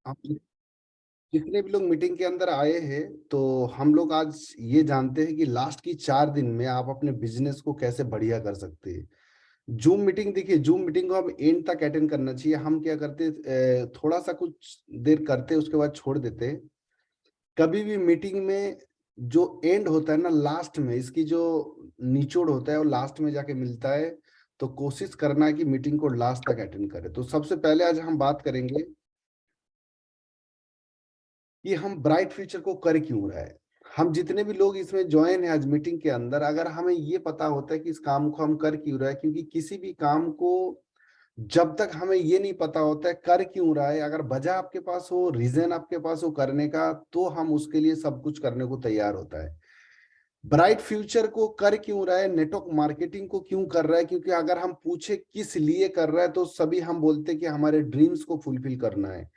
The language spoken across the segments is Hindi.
हम जितने भी लोग मीटिंग के अंदर आए हैं, तो हम लोग आज ये जानते हैं कि लास्ट की 4 दिन में आप अपने बिजनेस को कैसे बढ़िया कर सकते हैं। जूम मीटिंग देखिए, जूम मीटिंग को हम एंड तक अटेंड करना चाहिए। हम क्या करते, थोड़ा सा कुछ देर करते उसके बाद छोड़ देते। कभी भी मीटिंग में जो एंड होता है ना, लास्ट में इसकी जो निचोड़ होता है वो लास्ट में जाके मिलता है। तो कोशिश करना है कि मीटिंग को लास्ट तक अटेंड करें। तो सबसे पहले आज हम बात करेंगे कि हम ब्राइट फ्यूचर को कर क्यों रहा है। हम जितने भी लोग इसमें ज्वाइन है आज मीटिंग के अंदर, अगर हमें ये पता होता है कि इस काम को हम कर क्यों रहा है, क्योंकि किसी भी काम को जब तक हमें ये नहीं पता होता है कर क्यों रहा है, अगर वजह आपके पास हो, रीजन आपके पास हो करने का, तो हम उसके लिए सब कुछ करने को तैयार होता है। ब्राइट फ्यूचर को कर क्यों रहा है, नेटवर्क मार्केटिंग को क्यों कर रहा है, क्योंकि अगर हम पूछे किस लिए कर रहा है तो सभी हम बोलते हैं कि हमारे ड्रीम्स को फुलफिल करना है।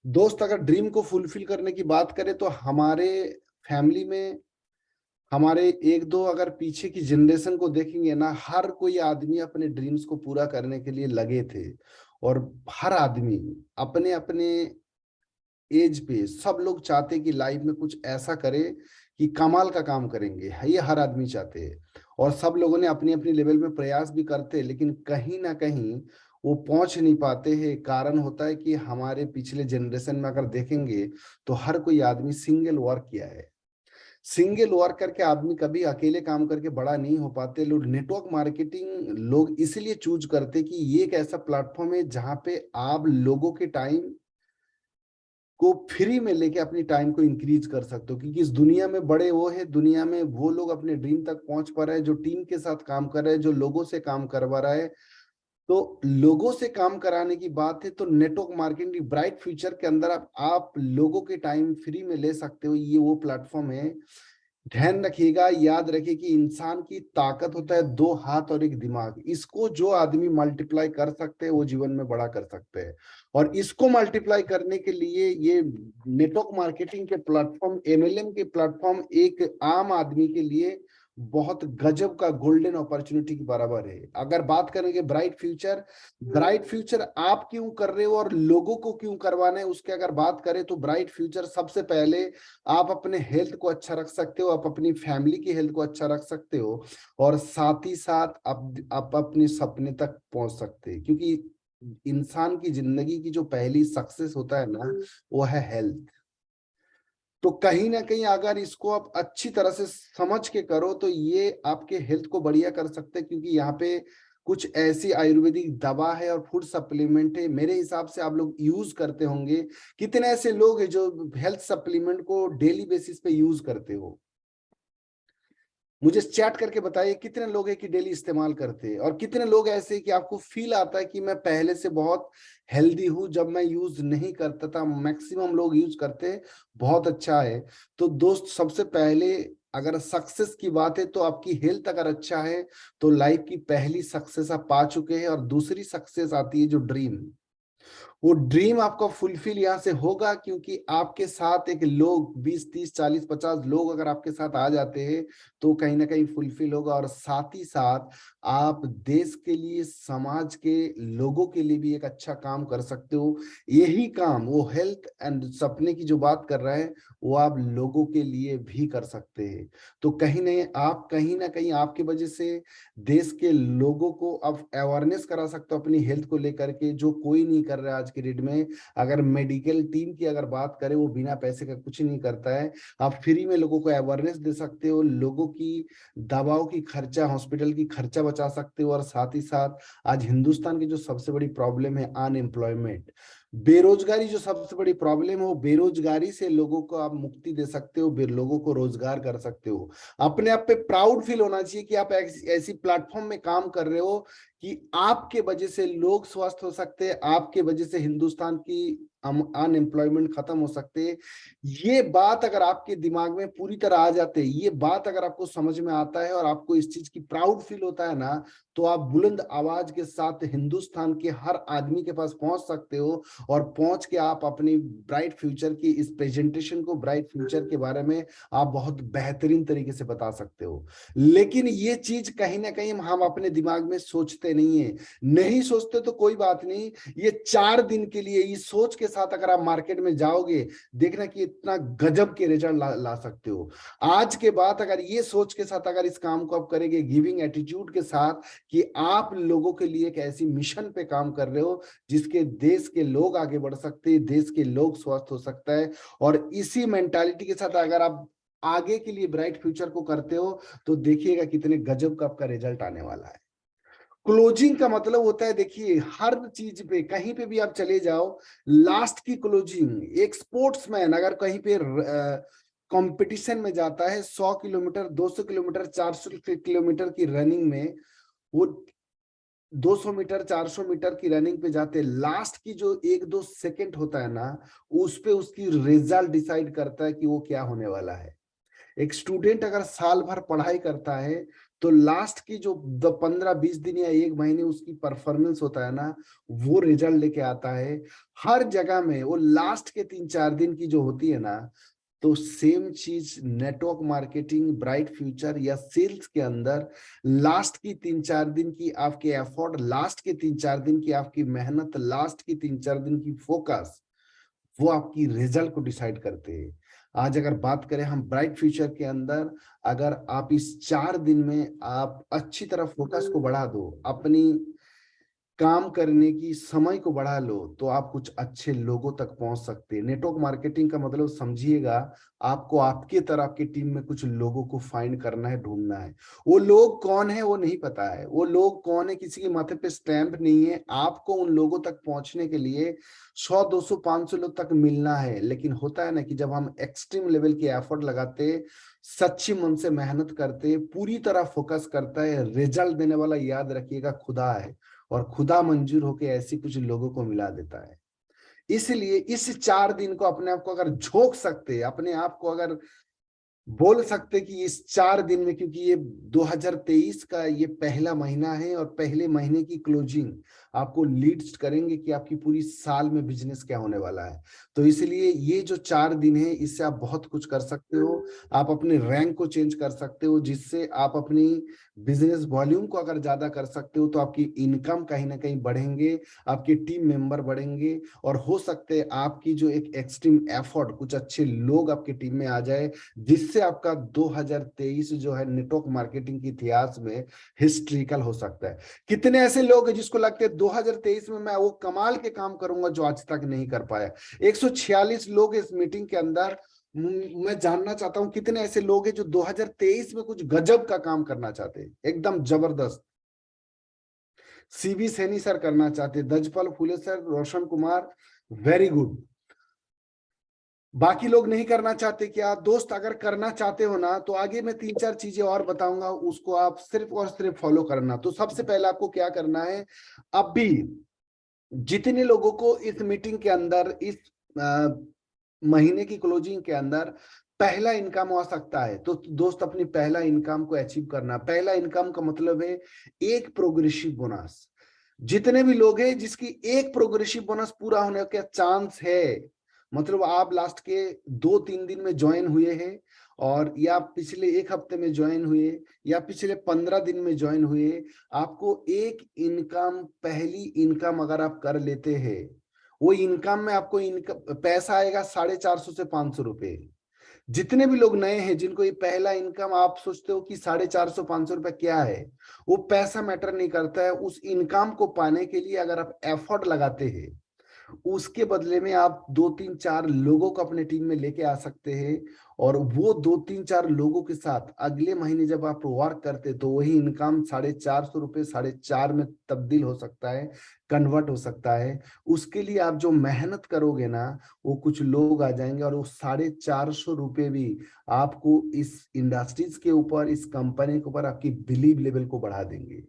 दोस्त, अगर ड्रीम को फुलफिल करने की बात करें तो हमारे फैमिली में हमारे एक दो अगर पीछे की जनरेशन को देखेंगे ना, हर कोई आदमी अपने ड्रीम्स को पूरा करने के लिए लगे थे। और हर आदमी अपने अपने एज पे सब लोग चाहते कि लाइफ में कुछ ऐसा करे कि कमाल का काम करेंगे, ये हर आदमी चाहते हैं। और सब लोगों ने अपनी अपनी लेवल में प्रयास भी करते हैं, लेकिन कहीं ना कहीं वो पहुंच नहीं पाते हैं। कारण होता है कि हमारे पिछले जनरेशन में अगर देखेंगे तो हर कोई आदमी सिंगल वर्क किया है। सिंगल वर्क करके आदमी कभी अकेले काम करके बड़ा नहीं हो पाते। लोग नेटवर्क मार्केटिंग लोग इसलिए चूज करते कि ये एक ऐसा प्लेटफॉर्म है जहां पे आप लोगों के टाइम को फ्री में लेके अपनी टाइम को इंक्रीज कर सकते हो। क्योंकि इस दुनिया में बड़े वो है, दुनिया में वो लोग अपने ड्रीम तक पहुंच पा रहे हैं जो टीम के साथ काम कर रहे हैं, जो लोगों से काम करवा रहा है। तो लोगों से काम कराने की बात है तो नेटवर्क मार्केटिंग ब्राइट फ्यूचर के अंदर आप लोगों के टाइम फ्री में ले सकते हो। ये वो प्लेटफॉर्म है। ध्यान रखिएगा, याद रखिए कि इंसान की ताकत होता है 2 हाथ और एक दिमाग। इसको जो आदमी मल्टीप्लाई कर सकते हैं वो जीवन में बड़ा कर सकते हैं। और इसको मल्टीप्लाई करने के लिए ये नेटवर्क मार्केटिंग के प्लेटफॉर्म, एमएलएम के प्लेटफॉर्म एक आम आदमी के लिए बहुत गजब का गोल्डन अपॉर्चुनिटी के बराबर है। अगर बात करेंगे ब्राइट फ्यूचर, ब्राइट फ्यूचर आप क्यों कर रहे हो और लोगों को क्यों करवाना है उसके अगर बात करें तो ब्राइट फ्यूचर सबसे पहले आप अपने हेल्थ को अच्छा रख सकते हो, आप अपनी फैमिली की हेल्थ को अच्छा रख सकते हो, और साथ ही साथ आप अपने सपने तक पहुंच सकते हैं। क्योंकि इंसान की जिंदगी की जो पहली सक्सेस होता है ना, वो है हेल्थ। तो कहीं ना कहीं अगर इसको आप अच्छी तरह से समझ के करो तो ये आपके हेल्थ को बढ़िया कर सकते हैं। क्योंकि यहाँ पे कुछ ऐसी आयुर्वेदिक दवा है और फूड सप्लीमेंट है, मेरे हिसाब से आप लोग यूज करते होंगे। कितने ऐसे लोग हैं जो हेल्थ सप्लीमेंट को डेली बेसिस पे यूज करते हो? मुझे चैट करके बताइए कितने लोग हैं कि डेली इस्तेमाल करते हैं, और कितने लोग ऐसे हैं कि आपको फील आता है कि मैं पहले से बहुत हेल्दी हूं, जब मैं यूज नहीं करता था। मैक्सिमम लोग यूज करते हैं, बहुत अच्छा है। तो दोस्त, सबसे पहले अगर सक्सेस की बात है तो आपकी हेल्थ अगर अच्छा है तो लाइफ की पहली सक्सेस आप पा चुके हैं। और दूसरी सक्सेस आती है जो ड्रीम, वो ड्रीम आपका फुलफिल यहाँ से होगा क्योंकि आपके साथ एक लोग 20 30 40 50 लोग अगर आपके साथ आ जाते हैं तो कहीं ना कहीं फुलफिल होगा। और साथ ही साथ आप देश के लिए, समाज के लोगों के लिए भी एक अच्छा काम कर सकते हो। यही काम वो हेल्थ एंड सपने की जो बात कर रहा है वो आप लोगों के लिए भी कर सकते हैं। तो कहीं ना कहीं आपकी वजह से देश के लोगों को आप अवेयरनेस करा सकते हो अपनी हेल्थ को लेकर के, जो कोई नहीं कर रहा है आज के डेट में। अगर मेडिकल टीम की अगर बात करें, वो बिना पैसे का कुछ नहीं करता है। आप फ्री में लोगों को अवेयरनेस दे सकते हो, लोगों की दवाओं की खर्चा, हॉस्पिटल की खर्चा बचा सकते हो। और साथ ही साथ आज हिंदुस्तान की जो सबसे बड़ी प्रॉब्लम है अनएम्प्लॉयमेंट, बेरोजगारी, जो सबसे बड़ी प्रॉब्लम है, वो बेरोजगारी से लोगों को आप मुक्ति दे सकते हो, लोगों को रोजगार कर सकते हो। अपने आप पे प्राउड फील होना चाहिए कि आप ऐसी प्लेटफॉर्म में काम कर रहे हो कि आपके वजह से लोग स्वस्थ हो सकते हैं, आपके वजह से हिंदुस्तान की अनएम्प्लॉयमेंट खत्म हो सकते हैं। ये बात अगर आपके दिमाग में पूरी तरह आ जाते है, ये बात अगर आपको समझ में आता है और आपको इस चीज की प्राउड फील होता है ना, तो आप बुलंद आवाज के साथ हिंदुस्तान के हर आदमी के पास पहुंच सकते हो और पहुंच के आप अपनी ब्राइट फ्यूचर की इस प्रेजेंटेशन को, ब्राइट फ्यूचर के बारे में आप बहुत बेहतरीन तरीके से बता सकते हो। लेकिन ये चीज कहीं ना कहीं हम अपने दिमाग में सोचते नहीं है। नहीं सोचते तो कोई बात नहीं, ये 4 दिन के लिए इस सोच के साथ अगर आप मार्केट में जाओगे, देखना कि इतना गजब के रिजल्ट ला सकते हो। आज के बाद अगर ये सोच के साथ अगर इस काम को आप करेंगे, गिविंग एटीट्यूड के साथ, कि आप लोगों के लिए एक ऐसी मिशन पे काम कर रहे हो जिसके देश के लोग आगे बढ़ सकते हैं, देश के लोग स्वस्थ हो सकता है, और इसी मेंटालिटी के साथ अगर आप आगे के लिए ब्राइट फ्यूचर को करते हो, तो देखिएगा कितने गजब का आपका रिजल्ट आने वाला है। क्लोजिंग का मतलब होता है, देखिए हर चीज पे कहीं पे भी आप चले जाओ, लास्ट की क्लोजिंग। एक स्पोर्ट्समैन अगर कहीं पे कंपटीशन में जाता है, 100 किलोमीटर, 200 किलोमीटर, 400 किलोमीटर की रनिंग में, वो 200 मीटर, 400 मीटर की रनिंग पे जाते, लास्ट की जो 1-2 सेकंड होता है ना, उस पे उसकी रिजल्ट डिसाइड करता है कि वो क्या होने वाला है। एक स्टूडेंट अगर साल भर पढ़ाई करता है, तो लास्ट की जो 15-20 दिन या 1 महीने उसकी परफॉर्मेंस होता है ना, वो रिजल्ट लेके आता है। हर जगह में वो लास्ट के 3-4 दिन की जो होती है ना, तो सेम चीज नेटवर्क मार्केटिंग, ब्राइट फ्यूचर या सेल्स के अंदर, लास्ट की 3-4 दिन की आपके एफर्ट, लास्ट के 3-4 दिन की आपकी मेहनत, लास्ट की 3-4 दिन की फोकस, वो आपकी रिजल्ट को डिसाइड करते हैं। आज अगर बात करें हम ब्राइट फ्यूचर के अंदर, अगर आप इस 4 दिन में आप अच्छी तरह फोकस को बढ़ा दो, अपनी काम करने की समय को बढ़ा लो, तो आप कुछ अच्छे लोगों तक पहुंच सकते हैं। नेटवर्क मार्केटिंग का मतलब समझिएगा, आपको आपके तरह आपकी टीम में कुछ लोगों को फाइंड करना है, ढूंढना है। वो लोग कौन है वो नहीं पता है, वो लोग कौन है किसी के माथे पे स्टैंप नहीं है। आपको उन लोगों तक पहुंचने के लिए 100, 200, 500 लोग तक मिलना है। लेकिन होता है ना कि जब हम एक्सट्रीम लेवल की एफर्ट लगाते, सच्ची मन से मेहनत करते, पूरी तरह फोकस करता है, रिजल्ट देने वाला याद रखिएगा खुदा है, और खुदा मंजूर होके ऐसी कुछ लोगों को मिला देता है। इसलिए इस 4 दिन को अपने आप को अगर झोंक सकते, अपने आप को अगर बोल सकते कि इस 4 दिन में, क्योंकि ये 2023 का ये पहला महीना है, और पहले महीने की क्लोजिंग आपको लीड्स करेंगे कि आपकी पूरी साल में बिजनेस क्या होने वाला है। तो इसलिए ये जो 4 दिन है, इससे आप बहुत कुछ कर सकते हो। आप अपने रैंक को चेंज कर सकते हो, जिससे आप अपनी बिजनेस वॉल्यूम को अगर ज्यादा कर सकते हो, तो आपकी इनकम कहीं ना कहीं बढ़ेंगे, आपके टीम मेंबर बढ़ेंगे, और हो सकते हैं आपकी जो एक एक्सट्रीम एफर्ट, कुछ अच्छे लोग आपकी टीम में आ जाए, जिससे आपका 2023 जो है नेटवर्क मार्केटिंग के इतिहास में हिस्ट्रिकल हो सकता है। कितने ऐसे लोग हैं जिसको लगते हैं 2023 में मैं वो कमाल के काम करूंगा जो आज तक नहीं कर पाया। 146 लोग इस मीटिंग के अंदर। मैं जानना चाहता हूं कितने ऐसे लोग हैं जो 2023 में कुछ गजब का काम करना चाहते हैं, एकदम जबरदस्त। सीबी सैनी सर करना चाहते, दजपल फुले sir, Roshan Kumar, very good. बाकी लोग नहीं करना चाहते क्या दोस्त? अगर करना चाहते हो ना, तो आगे मैं 3-4 चीजें और बताऊंगा, उसको आप सिर्फ और सिर्फ फॉलो करना। तो सबसे पहले आपको क्या करना है, अब भी जितने लोगों को इस मीटिंग के अंदर, इस महीने की क्लोजिंग के अंदर पहला इनकम आ सकता है, तो दोस्त अपनी पहला इनकम को अचीव करना। पहला इनकम का मतलब है एक प्रोग्रेसिव बोनस। जितने भी लोग हैं जिसकी एक प्रोग्रेसिव बोनस पूरा होने का चांस है, मतलब आप लास्ट के 2-3 दिन में ज्वाइन हुए हैं, और या पिछले 1 हफ्ते में ज्वाइन हुए, या पिछले 15 दिन में ज्वाइन हुए, आपको एक इनकम, पहली इनकम अगर आप कर लेते हैं, वो इनकम में आपको इनकम पैसा आएगा 450 से 500 रुपए। जितने भी लोग नए हैं जिनको ये पहला इनकम, आप सोचते हो कि 450-500 रुपए क्या है, वो पैसा मैटर नहीं करता है। उस इनकम को पाने के लिए अगर आप एफर्ट लगाते हैं, उसके बदले में आप 2-3-4 लोगों को अपने टीम में लेके आ सकते हैं, और वो 2-3-4 लोगों के साथ अगले महीने जब आप वर्क करते, तो वही इनकम 450 रुपए 4.5 में तब्दील हो सकता है, कन्वर्ट हो सकता है। उसके लिए आप जो मेहनत करोगे ना, वो कुछ लोग आ जाएंगे, और वो 450 रुपए भी आपको इस इंडस्ट्रीज के ऊपर, इस कंपनी के ऊपर आपकी बिलीव लेवल को बढ़ा देंगे।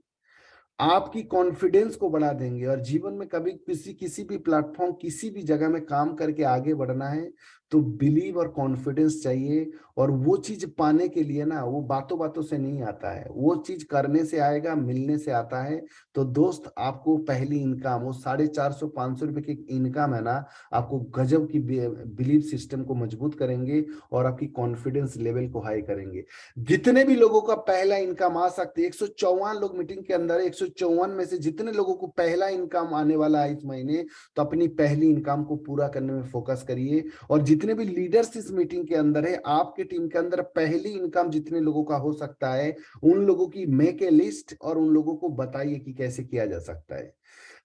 आपकी कॉन्फिडेंस को बढ़ा देंगे। और जीवन में कभी किसी भी प्लेटफॉर्म, किसी भी जगह में काम करके आगे बढ़ना है तो बिलीव और कॉन्फिडेंस चाहिए। और वो चीज पाने के लिए ना, वो बातों बातों से नहीं आता है, वो चीज करने से आएगा, मिलने से आता है। तो दोस्त, आपको पहली इनकम, वो 450-500 रुपए की इनकम है ना, आपको गजब की बिलीफ सिस्टम को मजबूत करेंगे और आपकी कॉन्फिडेंस लेवल को हाई करेंगे। जितने भी लोगों का पहला इनकम आ सकते, 154 लोग मीटिंग के अंदर है, 154 में से जितने लोगों को पहला इनकम आने वाला है इस महीने, तो अपनी पहली इनकम को पूरा करने में फोकस करिए। और जितने भी लीडर्स इस मीटिंग के अंदर है, आपके टीम के अंदर पहली इनकम जितने लोगों का हो सकता है, उन लोगों की मेक ए लिस्ट और उन लोगों को बताइए कि कैसे किया जा सकता है।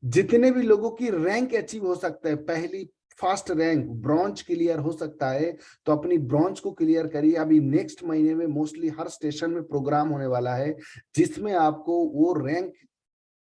जितने भी लोगों की रैंक अचीव हो सकता है, पहली फर्स्ट रैंक ब्रॉन्ज क्लियर हो सकता है, तो अपनी ब्रॉन्ज को क्लियर करिए। अभी नेक्स्ट महीने में मोस्टली हर स्टेशन में प्रोग्राम होने वाला है, जिसमें आपको वो रैंक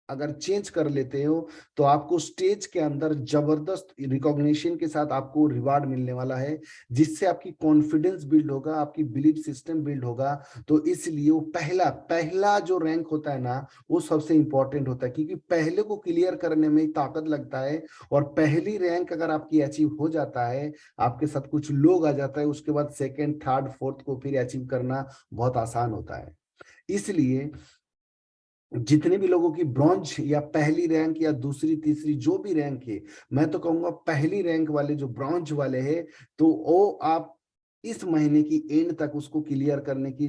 अगर चेंज कर लेते हो तो आपको स्टेज के अंदर जबरदस्त रिकॉग्निशन के साथ आपको रिवार्ड मिलने वाला है, जिससे आपकी कॉन्फिडेंस बिल्ड होगा, आपकी बिलीफ सिस्टम बिल्ड होगा। तो इसलिए वो पहला पहला जो रैंक होता है ना, वो सबसे इंपॉर्टेंट होता है, क्योंकि पहले को क्लियर करने में ही ताकत लगता है। और पहली रैंक अगर आपकी अचीव हो जाता है, आपके साथ कुछ लोग आ जाता है, उसके बाद सेकेंड, थर्ड, फोर्थ को फिर अचीव करना बहुत आसान होता है। इसलिए जितने भी लोगों की ब्रॉन्ज या पहली रैंक या दूसरी तीसरी जो भी रैंक है, मैं तो कहूंगा पहली रैंक वाले जो ब्रॉन्ज वाले हैं, तो वो आप इस महीने की एंड तक उसको क्लियर करने की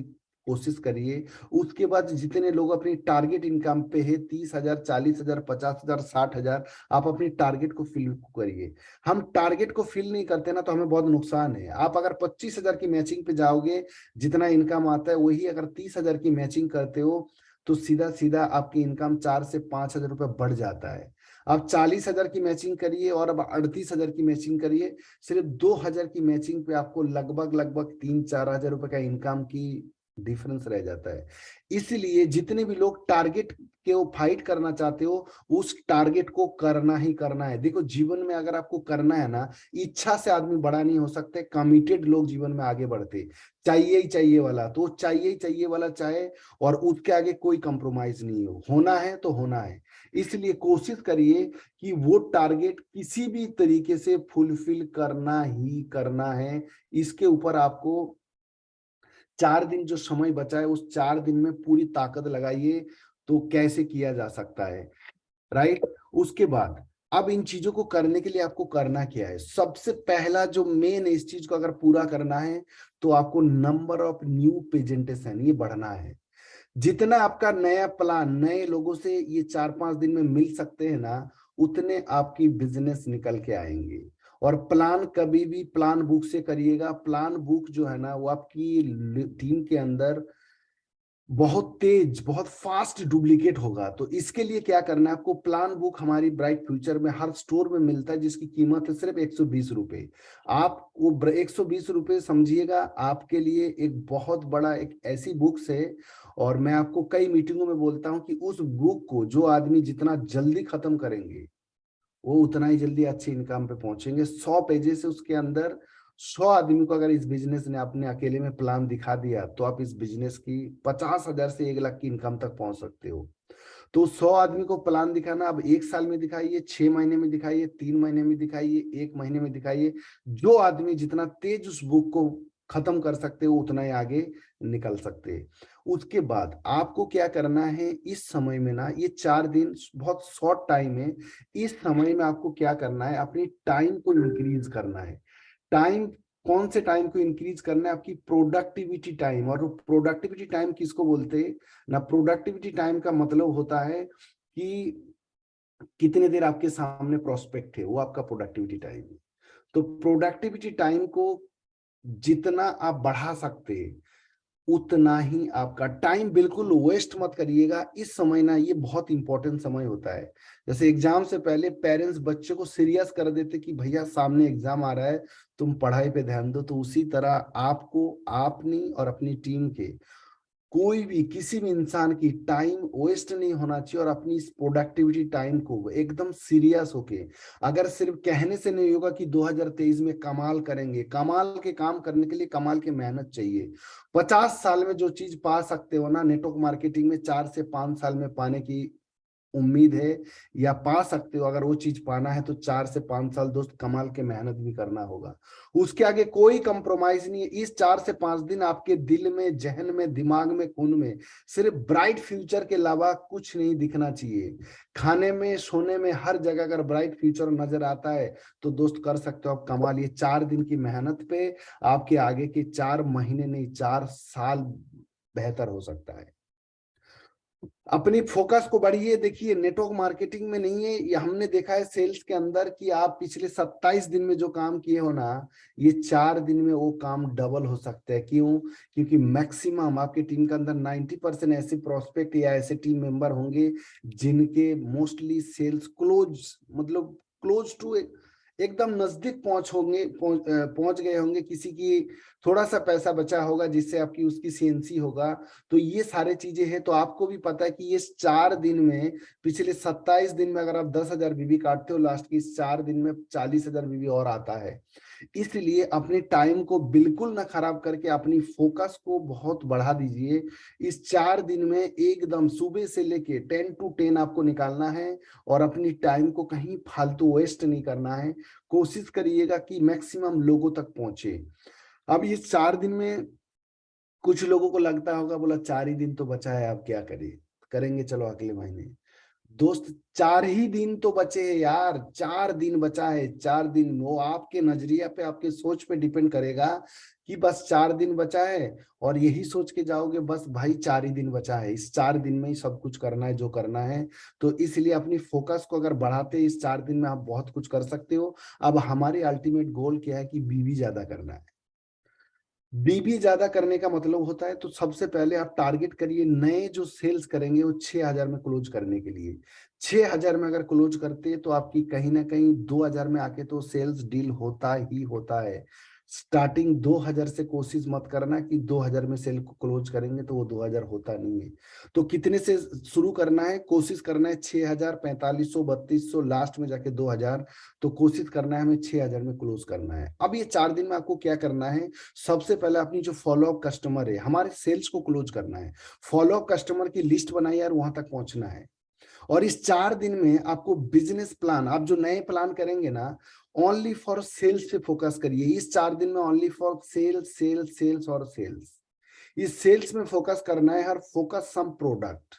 कोशिश करिए। उसके बाद जितने लोग अपनी टारगेट इनकम पे है, 30,000, 40,000, 50,000, 60,000, आप अपनी टारगेट को फिल करिए। हम टारगेट को फिल नहीं करते ना, तो हमें बहुत नुकसान है। आप अगर 25,000 की मैचिंग पे जाओगे, जितना इनकम आता है वही अगर 30,000 की मैचिंग करते हो, तो सीधा सीधा आपकी इनकम 4 से 5 हजार रुपये बढ़ जाता है। आप 40,000 की मैचिंग करिए और अब 38,000 की मैचिंग करिए, सिर्फ 2,000 की मैचिंग पे आपको लगभग लगभग 3-4 हजार रुपए का इनकम की डिफरेंस रह जाता है। इसलिए जितने भी लोग टारगेट के वो फाइट करना चाहते हो, उस टारगेट को करना ही करना है। देखो, जीवन में अगर आपको करना है ना, इच्छा से आदमी बड़ा नहीं हो सकते, कमिटेड लोग जीवन में आगे बढ़ते। चाहिए ही चाहिए वाला तो चाहिए ही चाहिए वाला चाहे, और उसके आगे कोई कंप्रोमाइज नहीं हो, होना है तो होना है। इसलिए कोशिश करिए कि वो टारगेट किसी भी तरीके से फुलफिल करना ही करना है। इसके ऊपर आपको 4 दिन जो समय बचा है, उस 4 दिन में पूरी ताकत लगाइए, तो कैसे किया जा सकता है, राइट। उसके बाद अब इन चीजों को करने के लिए आपको करना क्या है? सबसे पहला जो मेन है, इस चीज को अगर पूरा करना है तो आपको नंबर ऑफ न्यू प्रेजेंटेशन ये बढ़ना है। जितना आपका नया प्लान नए लोगों से ये 4-5 दिन में मिल सकते हैं ना, उतने आपकी बिजनेस निकल के आएंगे। और प्लान कभी भी प्लान बुक से करिएगा। प्लान बुक जो है ना, वो आपकी टीम के अंदर बहुत तेज, बहुत फास्ट डुप्लीकेट होगा। तो इसके लिए क्या करना है आपको? प्लान बुक हमारी ब्राइट फ्यूचर में हर स्टोर में मिलता है, जिसकी कीमत है सिर्फ 120 रुपए। आप वो 120 रुपए समझिएगा, आपके लिए एक बहुत बड़ा एक ऐसी बुक्स है। और मैं आपको कई मीटिंगों में बोलता हूं कि उस बुक को जो आदमी जितना जल्दी खत्म करेंगे, वो उतना ही जल्दी अच्छी इनकम पे पहुंचेंगे। 100 पेजेस है उसके अंदर। 100 आदमी को अगर इस बिजनेस ने अपने अकेले में प्लान दिखा दिया, तो आप इस बिजनेस की 50,000 से 1 लाख की इनकम तक पहुंच सकते हो। तो 100 आदमी को प्लान दिखाना, अब 1 साल में दिखाइए, 6 महीने में दिखाइए, 3 महीने में दिखाइए, 1 महीने में दिखाइए। जो आदमी जितना तेज उस बुक को खत्म कर सकते हो, उतना ही आगे निकल सकते हैं। उसके बाद आपको क्या करना है इस समय में ना, ये 4 दिन बहुत शॉर्ट टाइम है। इस समय में आपको क्या करना है? अपनी टाइम को इंक्रीज करना है। टाइम, कौन से टाइम को इंक्रीज करना है? आपकी प्रोडक्टिविटी टाइम। और वो प्रोडक्टिविटी टाइम किसको बोलते हैं ना? प्रोडक्टिविटी टाइम का मतलब होता है कि कितने देर आपके सामने प्रोस्पेक्ट है, वो आपका प्रोडक्टिविटी टाइम है। तो प्रोडक्टिविटी टाइम को जितना आप बढ़ा सकते हैं, उतना ही आपका टाइम, बिल्कुल वेस्ट मत करिएगा। इस समय ना, ये बहुत इंपॉर्टेंट समय होता है। जैसे एग्जाम से पहले पेरेंट्स बच्चे को सीरियस कर देते कि भैया सामने एग्जाम आ रहा है, तुम पढ़ाई पे ध्यान दो, तो उसी तरह आपको अपनी और अपनी टीम के कोई भी किसी भी इंसान की टाइम वेस्ट नहीं होना चाहिए। और अपनी इस प्रोडक्टिविटी टाइम को एकदम सीरियस होके, अगर सिर्फ कहने से नहीं होगा कि 2023 में कमाल करेंगे, कमाल के काम करने के लिए कमाल की मेहनत चाहिए। 50 साल में जो चीज पा सकते हो ना, नेटवर्क मार्केटिंग में 4 से 5 साल में पाने की उम्मीद है या पा सकते हो। अगर वो चीज पाना है तो 4 से 5 साल दोस्त कमाल के मेहनत भी करना होगा। उसके आगे कोई कंप्रोमाइज नहीं है। इस 4 से 5 दिन आपके दिल में, जहन में, दिमाग में, खून में सिर्फ ब्राइट फ्यूचर के अलावा कुछ नहीं दिखना चाहिए। खाने में, सोने में, हर जगह अगर ब्राइट फ्यूचर नजर आता है तो दोस्त कर सकते हो आप कमाल। ये 4 दिन की मेहनत पे आपके आगे के 4 महीने नहीं, 4 साल बेहतर हो सकता है। अपनी फोकस को बढ़िए। देखिए नेटवर्क मार्केटिंग में नहीं है, ये हमने देखा है सेल्स के अंदर कि आप पिछले 27 दिन में जो काम किए हो ना, ये 4 दिन में वो काम डबल हो सकता है। क्यों? क्योंकि मैक्सिमम आपके टीम के अंदर 90% ऐसे प्रोस्पेक्ट या ऐसे टीम मेंबर होंगे जिनके मोस्टली सेल्स क्लोज, मतलब क्लोज टू एकदम नजदीक पहुंच गए होंगे। किसी की थोड़ा सा पैसा बचा होगा जिससे आपकी उसकी सीएनसी होगा। तो ये सारे चीजें हैं। तो आपको भी पता है कि ये 4 दिन में, पिछले 27 दिन में अगर आप 10,000 बीबी काटते हो, लास्ट की इस 4 दिन में 40,000 बीबी और आता है। इसलिए अपने टाइम को बिल्कुल ना खराब करके अपनी फोकस को बहुत बढ़ा दीजिए। इस 4 दिन में एकदम सुबह से लेके 10 to 10 आपको निकालना है और अपनी टाइम को कहीं फालतू वेस्ट नहीं करना है। कोशिश करिएगा कि मैक्सिमम लोगों तक पहुंचे। अब इस 4 दिन में कुछ लोगों को लगता होगा, बोला 4 ही दिन तो बचा है, आप क्या करें, करेंगे चलो अगले महीने। दोस्त 4 ही दिन तो बचे हैं यार, 4 दिन बचा है। 4 दिन वो आपके नजरिया पे, आपके सोच पे डिपेंड करेगा कि बस 4 दिन बचा है और यही सोच के जाओगे बस भाई 4 ही दिन बचा है, इस 4 दिन में ही सब कुछ करना है जो करना है। तो इसलिए अपनी फोकस को अगर बढ़ाते इस 4 दिन में आप बहुत कुछ कर सकते हो। अब हमारे अल्टीमेट गोल क्या है कि बीवी ज्यादा करना है। बीबी ज्यादा करने का मतलब होता है, तो सबसे पहले आप टारगेट करिए नए जो सेल्स करेंगे वो 6,000 में क्लोज करने के लिए। 6,000 में अगर क्लोज करते हैं तो आपकी कहीं ना कहीं 2,000 में आके तो सेल्स डील होता ही होता है। स्टार्टिंग 2,000 से कोशिश मत करना कि 2,000 में सेल को क्लोज करेंगे, तो वो 2,000 होता नहीं है। तो कितने से शुरू करना है? कोशिश करना है 6,000, 4,500, 3,200, लास्ट में जाके 2,000। तो कोशिश करना है हमें 6,000 में क्लोज करना है। अब ये 4 दिन में आपको क्या करना है? सबसे पहले अपनी जो फॉलोअप कस्टमर है, हमारे सेल्स को क्लोज करना है। फॉलोअप कस्टमर की लिस्ट बनाइए और वहां तक पहुंचना है। और इस 4 दिन में आपको बिजनेस प्लान, आप जो नए प्लान करेंगे ना, ओनली फॉर सेल्स पे फोकस करिए। इस 4 दिन में only for sales, sales, sales और सेल्स। इस सेल्स में फोकस करना है, हर फोकस सम प्रोडक्ट।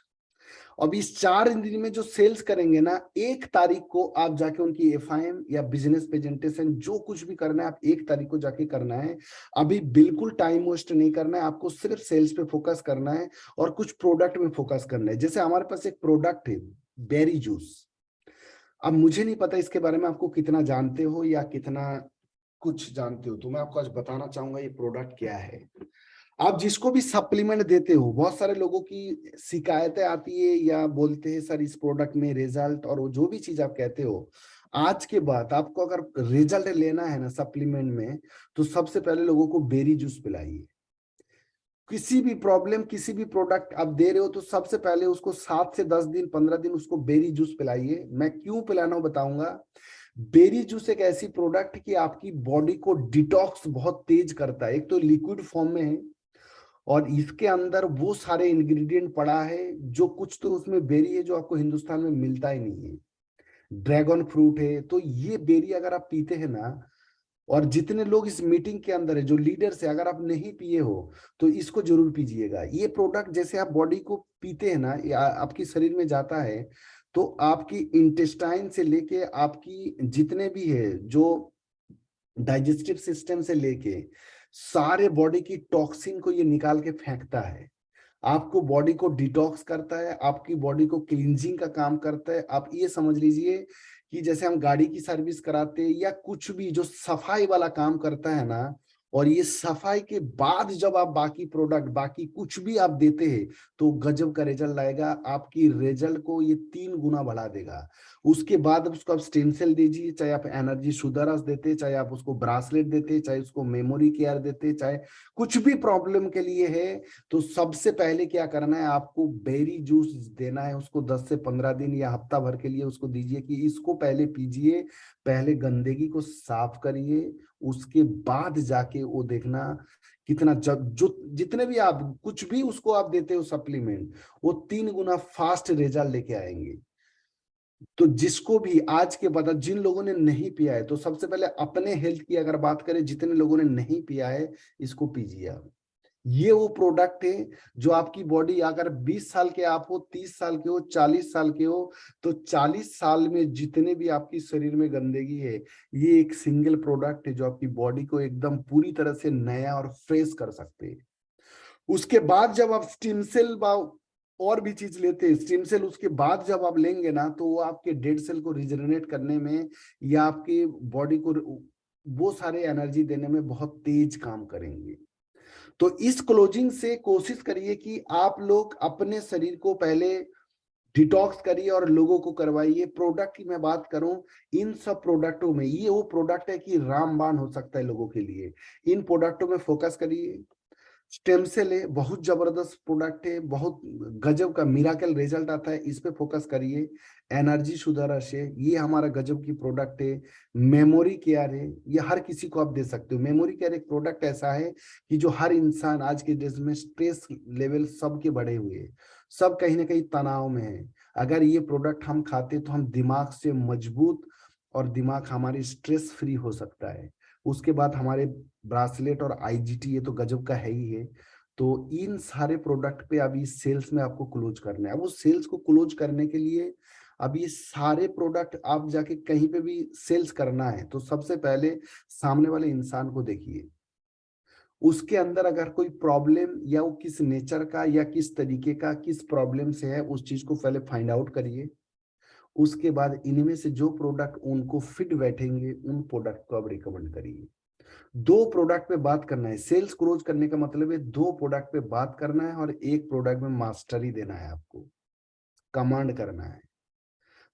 अब इस 4 दिन में जो सेल्स करेंगे ना, 1 तारीख को आप जाके उनकी एफआईएम या बिजनेस प्रेजेंटेशन जो कुछ भी करना है, आप 1 तारीख को जाके करना है। अभी बिल्कुल टाइम वेस्ट नहीं करना है, आपको सिर्फ सेल्स पे फोकस करना है और कुछ प्रोडक्ट में फोकस करना है। जैसे हमारे पास एक प्रोडक्ट है बेरी जूस। अब मुझे नहीं पता इसके बारे में आपको कितना जानते हो या कितना कुछ जानते हो, तो मैं आपको आज बताना चाहूंगा ये प्रोडक्ट क्या है। आप जिसको भी सप्लीमेंट देते हो, बहुत सारे लोगों की शिकायतें आती है या बोलते हैं सर इस प्रोडक्ट में रिजल्ट, और वो जो भी चीज आप कहते हो, आज के बाद आपको अगर रिजल्ट लेना है ना सप्लीमेंट में, तो सबसे पहले लोगों को बेरी जूस पिलाइए। किसी भी प्रॉब्लम, किसी भी प्रोडक्ट आप दे रहे हो तो सबसे पहले उसको 7 से 10 दिन, 15 दिन उसको बेरी जूस पिलाइए। मैं क्यों पिलाना बताऊंगा। बेरी जूस एक ऐसी प्रोडक्ट कि आपकी बॉडी को डिटॉक्स बहुत तेज करता है। एक तो लिक्विड फॉर्म में है और इसके अंदर वो सारे इंग्रेडिएंट पड़ा है जो कुछ तो उसमें बेरी है जो आपको हिंदुस्तान में मिलता ही नहीं है। ड्रैगन फ्रूट है। तो ये बेरी अगर आप पीते हैं ना, और जितने लोग इस मीटिंग के अंदर है जो लीडर्स है, अगर आप नहीं पिए हो तो इसको जरूर पीजिएगा। ये प्रोडक्ट जैसे आप बॉडी को पीते हैं ना, या आपके शरीर में जाता है, तो आपकी इंटेस्टाइन से लेके आपकी जितने भी है जो डाइजेस्टिव सिस्टम से लेके सारे बॉडी की टॉक्सिन को ये निकाल के फेंकता है। आपको बॉडी को डिटॉक्स करता है, आपकी बॉडी को क्लींजिंग का काम करता है। आप ये समझ लीजिए कि जैसे हम गाड़ी की सर्विस कराते हैं या कुछ भी जो सफाई वाला काम करता है ना, और ये सफाई के बाद जब आप बाकी प्रोडक्ट, बाकी कुछ भी आप देते हैं, तो गजब का रिजल्ट लाएगा। आपकी रिजल्ट को ये 3 गुना बढ़ा देगा। उसके बाद उसको आप स्टेम सेल दीजिए, चाहे आप एनर्जी सुधारस देते, चाहे आप उसको ब्रासलेट देते, चाहे उसको मेमोरी केयर देते, चाहे कुछ भी प्रॉब्लम के लिए है, तो सबसे पहले क्या करना है, आपको बेरी जूस देना है उसको 10 से 15 दिन या हफ्ता भर के लिए उसको दीजिए कि इसको पहले पीजिए। पहले गंदगी को साफ करिए, उसके बाद जाके वो देखना कितना, जब जो जितने भी आप कुछ भी उसको आप देते हो सप्लीमेंट, वो 3 गुना फास्ट रिजल्ट लेके आएंगे। तो जिसको भी आज के बाद जिन लोगों ने नहीं पिया है, तो सबसे पहले अपने हेल्थ की अगर बात करें, जितने लोगों ने नहीं पिया है इसको पीजिए आप। ये वो प्रोडक्ट है जो आपकी बॉडी, अगर 20 साल के आप हो, 30 साल के हो, 40 साल के हो, तो 40 साल में जितने भी आपकी शरीर में गंदगी है, ये एक सिंगल प्रोडक्ट है जो आपकी बॉडी को एकदम पूरी तरह से नया और फ्रेश कर सकते हैं। उसके बाद जब आप स्टेम सेल और भी चीज लेते हैं, स्टेम सेल उसके बाद जब आप लेंगे ना, तो वो आपके डेड सेल को रिजनरेट करने में या आपके बॉडी को वो सारे एनर्जी देने में बहुत तेज काम करेंगे। तो इस क्लोजिंग से कोशिश करिए कि आप लोग अपने शरीर को पहले डिटॉक्स करिए और लोगों को करवाइए। प्रोडक्ट की मैं बात करूं, इन सब प्रोडक्टों में ये वो प्रोडक्ट है कि रामबाण हो सकता है लोगों के लिए। इन प्रोडक्टों में फोकस करिए। स्टेम सेल है, बहुत जबरदस्त प्रोडक्ट है, बहुत गजब का मिराकल रिजल्ट आता है, इस पे फोकस करिए। एनर्जी सुधारस है, ये हमारा गजब की प्रोडक्ट है। मेमोरी केयर है, ये हर किसी को आप दे सकते हो। मेमोरी केयर एक प्रोडक्ट ऐसा है कि जो हर इंसान आज के डेज में स्ट्रेस लेवल सबके बढ़े हुए हैं, सब कहीं ना कहीं तनाव में है। अगर ये प्रोडक्ट हम खाते तो हम दिमाग से मजबूत और दिमाग हमारी स्ट्रेस फ्री हो सकता है। उसके बाद हमारे ब्रासलेट और आईजीटी, ये तो गजब का है ही है। तो इन सारे प्रोडक्ट पे अभी सेल्स में आपको क्लोज करना है। अब उस सेल्स को क्लोज करने के लिए अब ये सारे प्रोडक्ट आप जाके कहीं पे भी सेल्स करना है, तो सबसे पहले सामने वाले इंसान को देखिए, उसके अंदर अगर कोई प्रॉब्लम या वो किस नेचर का या किस तरीके का किस प्रॉब्लम से है, उस चीज को पहले फाइंड आउट करिए। उसके बाद इनमें से जो प्रोडक्ट उनको फिट बैठेंगे उन प्रोडक्ट को आप रिकमेंड करिए। दो प्रोडक्ट पे बात करना है। सेल्स क्लोज करने का मतलब है दो प्रोडक्ट पे बात करना है और एक प्रोडक्ट में मास्टरी देना है आपको, कमांड करना है।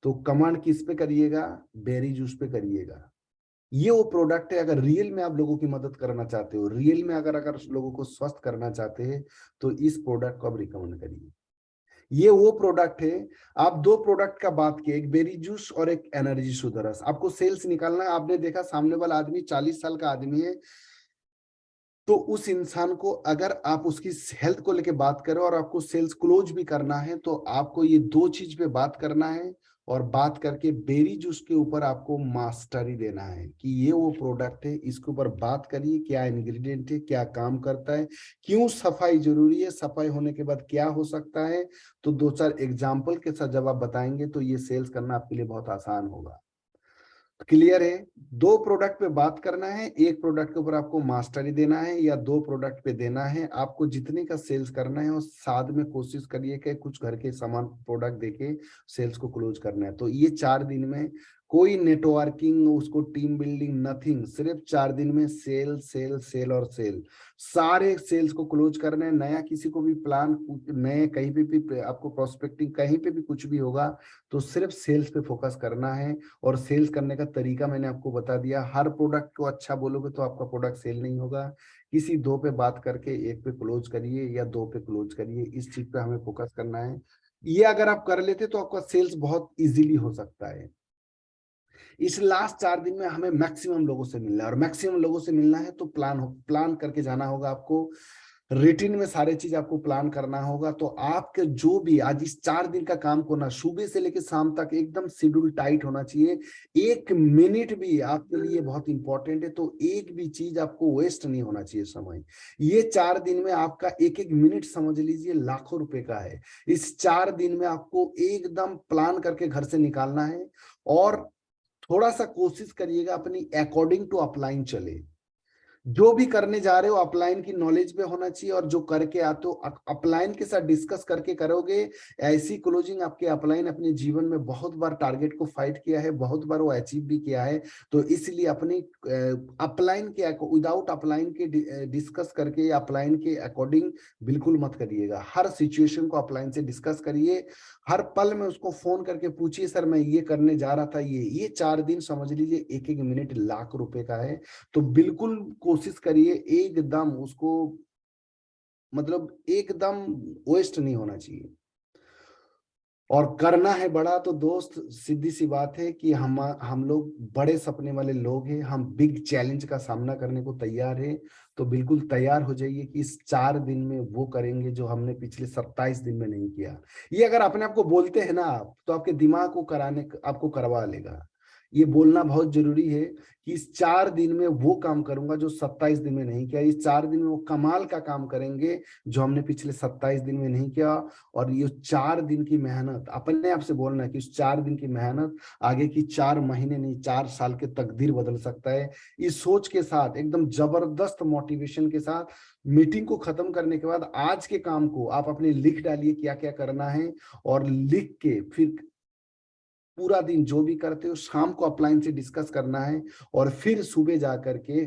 तो कमांड किस पे करिएगा? बेरी जूस पे करिएगा। ये वो प्रोडक्ट है, अगर रियल में आप लोगों की मदद करना चाहते हो, रियल में अगर अगर लोगों को स्वस्थ करना चाहते हैं, तो इस प्रोडक्ट को आप रिकमेंड करिए। ये वो प्रोडक्ट है। आप दो प्रोडक्ट का बात किए, एक बेरी जूस और एक एनर्जी सुधरस। आपको सेल्स निकालना है। आपने देखा सामने वाला आदमी 40 साल का आदमी है, तो उस इंसान को अगर आप उसकी हेल्थ को लेके बात करें और आपको सेल्स क्लोज भी करना है, तो आपको ये दो चीज पे बात करना है। और बात करके बेरी जूस के ऊपर आपको मास्टरी देना है कि ये वो प्रोडक्ट है, इसके ऊपर बात करिए, क्या इंग्रेडिएंट है, क्या काम करता है, क्यों सफाई जरूरी है, सफाई होने के बाद क्या हो सकता है। तो दो चार एग्जाम्पल के साथ जब आप बताएंगे तो ये सेल्स करना आपके लिए बहुत आसान होगा। क्लियर है? दो प्रोडक्ट पे बात करना है, एक प्रोडक्ट के ऊपर आपको मास्टरी देना है या दो प्रोडक्ट पे देना है। आपको जितने का सेल्स करना है और साथ में कोशिश करिए कि कुछ घर के सामान प्रोडक्ट देके सेल्स को क्लोज करना है। तो ये 4 दिन में कोई नेटवर्किंग, उसको टीम बिल्डिंग, नथिंग, सिर्फ 4 दिन में सेल सेल सेल और सेल, सारे सेल्स को क्लोज करना है। नया किसी को भी प्लान, नए कहीं पे भी आपको प्रोस्पेक्टिंग कहीं पे भी कुछ भी होगा, तो सिर्फ सेल्स पे फोकस करना है। और सेल्स करने का तरीका मैंने आपको बता दिया। हर प्रोडक्ट को अच्छा बोलोगे तो आपका प्रोडक्ट सेल नहीं होगा। किसी दो पे बात करके एक पे क्लोज करिए या दो पे क्लोज करिए, इस चीज पे हमें फोकस करना है। ये अगर आप कर लेते तो आपका सेल्स बहुत इजीली हो सकता है। इस लास्ट 4 दिन में हमें मैक्सिमम लोगों से मिलना है, और मैक्सिमम लोगों से मिलना है तो प्लान करके जाना होगा आपको। रूटीन में सारे चीज आपको प्लान करना होगा। तो आपके जो भी आज इस 4 दिन का काम को ना, सुबह से लेकर शाम तक एकदम शेड्यूल टाइट होना चाहिए। 1 मिनट भी आपके लिए बहुत इंपॉर्टेंट है, तो एक भी चीज आपको वेस्ट नहीं होना चाहिए समय। ये 4 दिन में आपका एक एक मिनट समझ लीजिए लाखों रुपए का है। इस 4 दिन में आपको एकदम प्लान करके घर से निकालना है। और थोड़ा सा कोशिश करिएगा अपनी अकॉर्डिंग टू अपलाइन चले। जो भी करने जा रहे हो अपलाइन की नॉलेज पे होना चाहिए, और जो करके आते हो अपलाइन के साथ डिस्कस करके करोगे। ऐसी क्लोजिंग आपके अपलाइन अपने जीवन में बहुत बार टारगेट को फाइट किया है, बहुत बार वो अचीव भी किया है। तो इसलिए अपनी अपलाइन के विदाउट अपलाइन के डिस्कस करके या अपलाइन के अकॉर्डिंग बिल्कुल मत करिएगा। हर सिचुएशन को अपलाइन से डिस्कस करिए। हर पल में उसको फोन करके पूछिए, सर मैं ये करने जा रहा था, ये 4 दिन समझ लीजिए एक एक मिनट लाख रुपए का है। तो बिल्कुल कोशिश करिए एकदम उसको, मतलब एकदम वेस्ट नहीं होना चाहिए। और करना है बड़ा तो दोस्त सीधी सी बात है कि हम लोग बड़े सपने वाले लोग हैं, हम बिग चैलेंज का सामना करने को तैयार हैं। तो बिल्कुल तैयार हो जाइए कि इस 4 दिन में वो करेंगे जो हमने पिछले 27 दिन में नहीं किया। ये अगर अपने आप को बोलते हैं ना आप, तो आपके दिमाग को आपको करवा लेगा। ये बोलना बहुत जरूरी है कि इस 4 दिन में वो काम करूंगा जो 27 दिन में नहीं किया। इस 4 दिन में वो कमाल का काम करेंगे जो हमने पिछले 27 दिन में नहीं किया। और ये 4 दिन की मेहनत अपने आप से बोलना है कि इस 4 दिन की मेहनत आगे की 4 महीने नहीं 4 साल के तकदीर बदल सकता है। इस सोच के साथ एकदम जबरदस्त मोटिवेशन के साथ मीटिंग को खत्म करने के बाद आज के काम को आप अपने लिख डालिए क्या क्या करना है। और लिख के फिर पूरा दिन जो भी करते हो शाम को अपलाइन से डिस्कस करना है। और फिर सुबह जा करके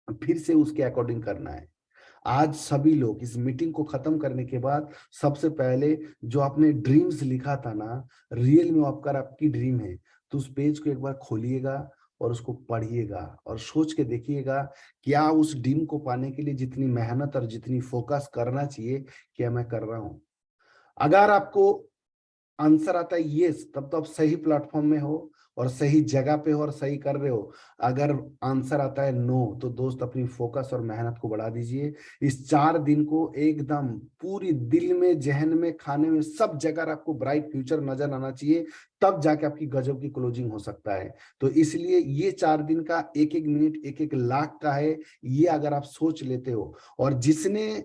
फिर से उसके अकॉर्डिंग करना है। आज सभी लोग इस मीटिंग को खत्म करने के बाद सबसे पहले जो आपने ड्रीम्स लिखा था ना, रियल में आपका आपकी ड्रीम है, तो उस पेज को एक बार खोलिएगा और उसको पढ़िएगा और सोच के देखिएगा क्या उस ड्रीम को पाने के लिए जितनी मेहनत और जितनी फोकस करना चाहिए क्या मैं कर रहा हूं। अगर आपको आंसर आता है यस, तब तो आप सही प्लेटफॉर्म में हो और सही जगह पे हो और सही कर रहे हो। अगर आंसर आता है नो, तो दोस्त अपनी फोकस और मेहनत को बढ़ा दीजिए। इस 4 दिन को एकदम पूरी दिल में, जहन में, खाने में, सब जगह आपको ब्राइट फ्यूचर नजर आना चाहिए। तब जाके आपकी गजब की क्लोजिंग हो सकता है। तो इसलिए ये 4 दिन का एक एक मिनट एक एक लाख का है। ये अगर आप सोच लेते हो। और जिसने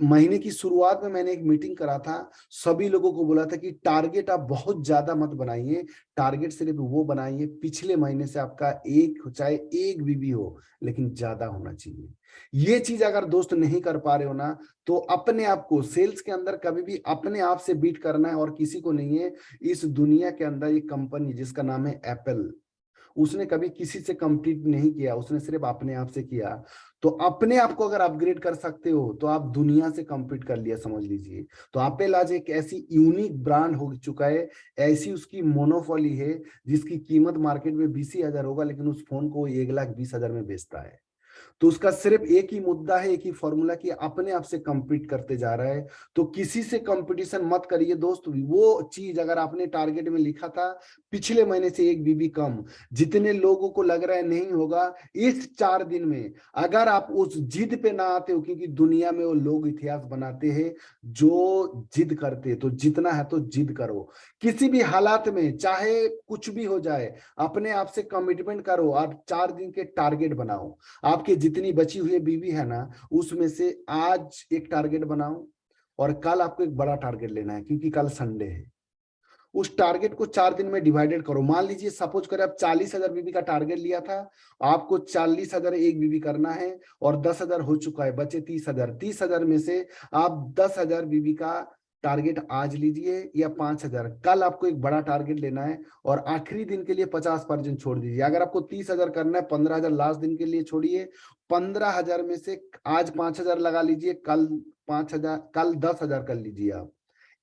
महीने की शुरुआत में मैंने एक मीटिंग करा था, सभी लोगों को बोला था कि टारगेट आप बहुत ज्यादा मत बनाइए, टारगेट सिर्फ वो बनाइए पिछले महीने से आपका एक चाहे एक भी हो लेकिन ज्यादा होना चाहिए। ये चीज अगर दोस्त नहीं कर पा रहे हो ना, तो अपने आप को सेल्स के अंदर कभी भी अपने आप से बीट करना है और किसी को नहीं है। इस दुनिया के अंदर एक कंपनी जिसका नाम है एप्पल, उसने कभी किसी से कम्पीट नहीं किया, उसने सिर्फ अपने आप से किया। तो अपने आप को अगर अपग्रेड कर सकते हो तो आप दुनिया से कम्पीट कर लिया समझ लीजिए। तो एप्पल आज एक ऐसी यूनिक ब्रांड हो चुका है, ऐसी उसकी मोनोपोली है जिसकी कीमत मार्केट में 20,000 होगा लेकिन उस फोन को 1,20,000 में बेचता है। तो उसका सिर्फ एक ही मुद्दा है, एक ही फॉर्मूला कि अपने आप से compete करते जा रहा है। तो किसी से कंपटीशन मत करिए दोस्त। वो चीज अगर आपने टारगेट में लिखा था पिछले महीने से एक बीबी कम, जितने लोगों को लग रहा है नहीं होगा, इस 4 दिन में अगर आप उस जिद पे ना आते हो, क्योंकि दुनिया में वो लोग इतिहास बनाते हैं जो जिद करते हैं। तो जितना है तो जिद करो किसी भी हालात में, चाहे कुछ भी हो जाए। अपने आप से कमिटमेंट करो और 4 दिन के टारगेट बनाओ। आपकी जितनी बची हुई बीवी है ना, उसमें से आज एक टारगेट बनाओ और कल आपको एक बड़ा टारगेट लेना है क्योंकि कल संडे है। उस टारगेट को 4 दिन में डिवाइडेड करो। मान लीजिए सपोज करें आप 40,000 बीबी का टारगेट लिया था, आपको 40,000 एक बीबी करना है और 10,000 हो चुका है, बचे 30,000। 30,000 में से आप 10,000 बीबी का टारगेट आज लीजिए या 5,000, कल आपको एक बड़ा टारगेट लेना है और आखिरी दिन के लिए 50% छोड़ दीजिए। अगर आपको 30,000 करना है, 15,000 लास्ट दिन के लिए छोड़िए। 15,000 में से आज 5,000 लगा लीजिए, कल 5,000, कल 10,000 कर लीजिए आप।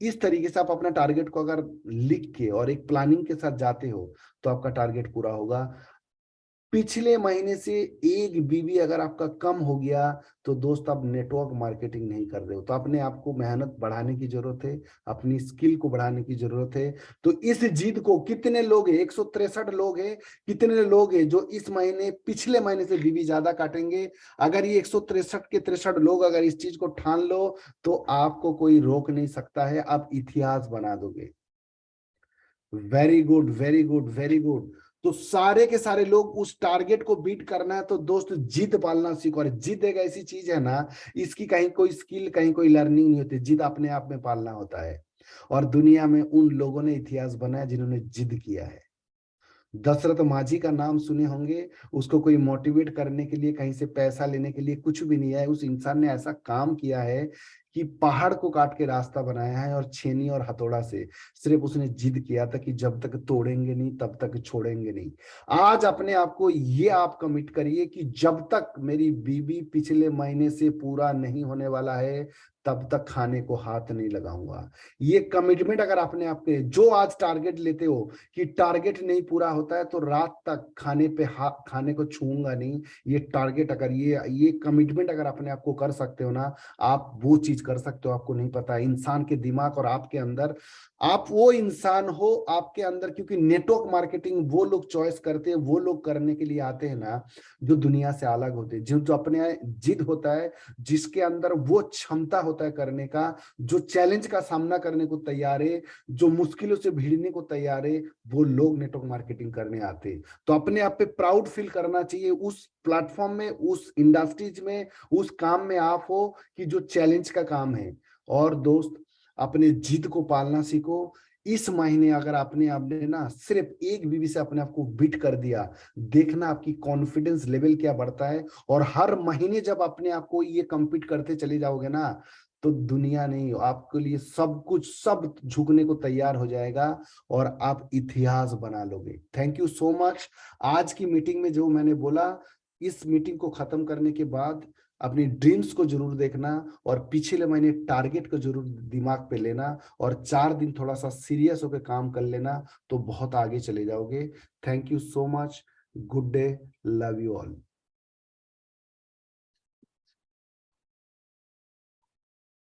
इस तरीके से आप अपना टारगेट को अगर लिख के और एक प्लानिंग के साथ जाते हो तो आपका टारगेट पूरा होगा। पिछले महीने से एक बीवी अगर आपका कम हो गया तो दोस्त आप नेटवर्क मार्केटिंग नहीं कर रहे हो। तो अपने आप को मेहनत बढ़ाने की जरूरत है, अपनी स्किल को बढ़ाने की जरूरत है। तो इस जिद को कितने लोग हैं, 163 लोग हैं, कितने लोग हैं जो इस महीने पिछले महीने से बीवी ज्यादा काटेंगे। अगर ये 163 के 63 लोग अगर इस चीज को ठान लो तो आपको कोई रोक नहीं सकता है, आप इतिहास बना दोगे। Very good, very good, very good. तो सारे के सारे लोग उस टारगेट को बीट करना है तो दोस्त जिद पालना सीखो। और जिद एक ऐसी चीज है ना, इसकी कहीं कोई स्किल कहीं कोई लर्निंग नहीं होती, जिद अपने आप में पालना होता है। और दुनिया में उन लोगों ने इतिहास बनाया जिन्होंने जिद किया है। दशरथ माझी का नाम सुने होंगे। उसको कोई मोटिवेट करने के लिए, कहीं से पैसा लेने के लिए कुछ भी नहीं है। उस इंसान ने ऐसा काम किया है कि पहाड़ को काट के रास्ता बनाया है और छेनी और हथौड़ा से। सिर्फ उसने जिद किया था कि जब तक तोड़ेंगे नहीं तब तक छोड़ेंगे नहीं। आज अपने आप को ये आप कमिट करिए कि जब तक मेरी बीबी पिछले महीने से पूरा नहीं होने वाला है तब तक खाने को हाथ नहीं लगाऊंगा। ये कमिटमेंट अगर अपने आप पे, जो आज टारगेट लेते हो कि टारगेट नहीं पूरा होता है तो रात तक खाने पे खाने को छूऊंगा नहीं, ये टारगेट अगर ये कमिटमेंट अगर अपने आप को कर सकते हो ना, आप वो चीज कर सकते हो आपको नहीं पता है। इंसान के दिमाग और आपके अंदर, आप वो इंसान हो आपके अंदर, क्योंकि नेटवर्क मार्केटिंग वो लोग चॉइस करते हैं, वो लोग करने के लिए आते हैं ना जो दुनिया से अलग होते हैं, जो जो अपने जिद होता है, जिसके अंदर वो क्षमता होता है करने का, जो चैलेंज का सामना करने को तैयार है, जो मुश्किलों से भिड़ने को तैयार है, वो लोग नेटवर्क मार्केटिंग करने आते हैं। तो अपने आप पे प्राउड फील करना चाहिए उस प्लेटफॉर्म में, उस इंडस्ट्रीज में, उस काम में आप हो कि जो चैलेंज का काम है। और दोस्त, अपने जिद को पालना सीखो। इस महीने अगर आपने ना सिर्फ एक बीवी से अपने आप को बीट कर दिया, देखना आपकी कॉन्फिडेंस लेवल क्या बढ़ता है। और हर महीने जब अपने आप को ये compete करते चले जाओगे ना, तो दुनिया नहीं, आपके लिए सब कुछ, सब झुकने को तैयार हो जाएगा और आप इतिहास बना लोगे। Thank you so much. आज की मीटिंग में जो मैंने बोला, इस मीटिंग को खत्म करने के बाद अपनी ड्रीम्स को जरूर देखना और पिछले महीने टारगेट को जरूर दिमाग पे लेना और 4 दिन थोड़ा सा सीरियस होकर काम कर लेना, तो बहुत आगे चले जाओगे। Thank you so much. Good day. Love you all.